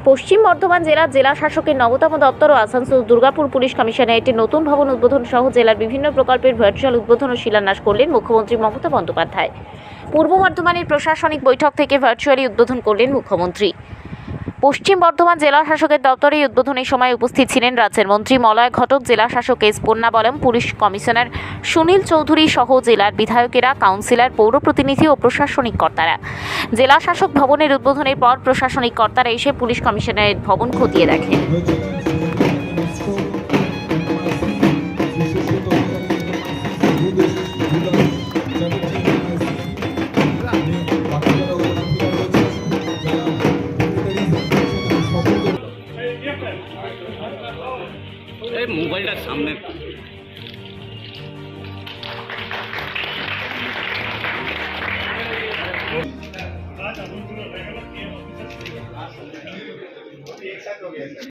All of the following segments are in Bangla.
পশ্চিম বর্ধমান জেলার জেলা শাসকের নবতম দপ্তর ও আসানসোল দুর্গাপুর পুলিশ কমিশনারেটের নতুন ভবন উদ্বোধন সহ জেলার বিভিন্ন প্রকল্পের ভার্চুয়াল উদ্বোধন ও শিলান্যাস করলেন মুখ্যমন্ত্রী মমতা বন্দ্যোপাধ্যায়। পূর্ব বর্ধমানের প্রশাসনিক বৈঠক থেকে ভার্চুয়ালি উদ্বোধন করলেন মুখ্যমন্ত্রী। পশ্চিম বর্ধমান জেলা শাসকের দপ্তরে উদ্বোধনের সময় উপস্থিত ছিলেন রাজ্যের মন্ত্রী মলয় ঘটক, জেলা শাসক S Pannabalam, police commissioner Sunil Chowdhury সহ জেলার বিধায়কেরা, কাউন্সিলর, পৌর প্রতিনিধি ও প্রশাসনিক কর্তারা। জেলা শাসক ভবনের উদ্বোধনের পর প্রশাসনিক কর্তারা এসে পুলিশ কমিশনারের ভবন খতিয়ে দেখেন। এই মোবাইলটার সামনে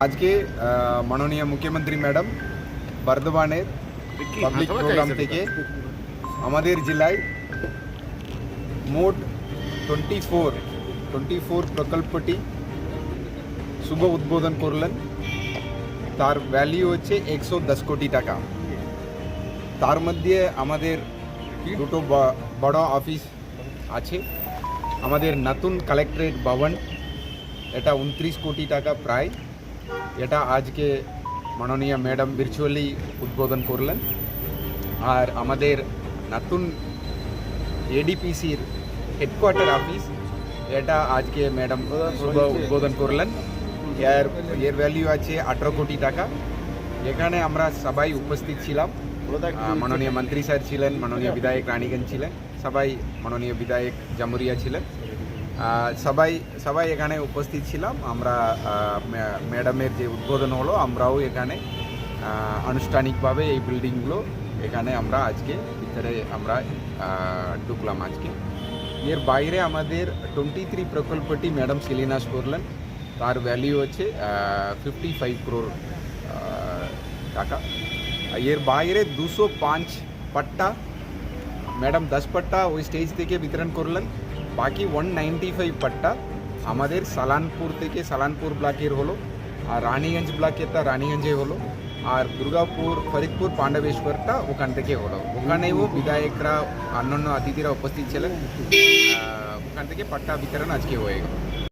আজকে মাননীয় মুখ্যমন্ত্রী ম্যাডাম বর্ধমানের পাবলিক প্রোগ্রাম থেকে আমাদের জেলায় মোট 24 প্রকল্পটি শুভ উদ্বোধন করলেন। তার ভ্যালু হচ্ছে 110 কোটি টাকা। তার মধ্যে আমাদের দুটো বড় অফিস আছে। আমাদের নতুন কালেক্টরেট ভবন, এটা 29 কোটি টাকা প্রায়, এটা আজকে মাননীয় ম্যাডাম ভার্চুয়ালি উদ্বোধন করলেন। আর আমাদের নতুন এডিপিসির হেডকোয়ার্টার অফিস, এটা আজকে ম্যাডাম উদ্বোধন করলেন। এর ভ্যালু আছে 18 কোটি টাকা। এখানে আমরা সবাই উপস্থিত ছিলাম। মাননীয় মন্ত্রী স্যার ছিলেন, মাননীয় বিধায়ক রানীগঞ্জ ছিলেন, সবাই মাননীয় বিধায়ক জামুরিয়া ছিলেন, সবাই এখানে উপস্থিত ছিলাম। আমরা ম্যাডামের যে উদ্বোধন হলো, আমরাও এখানে আনুষ্ঠানিকভাবে এই বিল্ডিংগুলো এখানে আমরা আজকে ভিতরে আমরা ঢুকলাম আজকে। এর বাইরে আমাদের 23 প্রকল্পটি ম্যাডাম শিলান্যাস করলেন। তার ভ্যালু হচ্ছে 55 crore টাকা। এর বাইরে 205 পাট্টা ম্যাডাম 10 পাট্টা ওই স্টেজ থেকে বিতরণ করলেন। বাকি 195 পাট্টা আমাদের সালানপুর থেকে সালানপুর ব্লকের হলো, আর রানীগঞ্জ ব্লকেরটা রানীগঞ্জে হলো, আর দুর্গাপুর, ফরিদপুর, পাণ্ডবেশ্বরটা ওখান থেকে হলো। ওখানেও বিধায়করা, অন্যান্য অতিথিরা উপস্থিত ছিলেন। ওখান থেকে পাট্টা বিতরণ আজকে হয়ে গেল।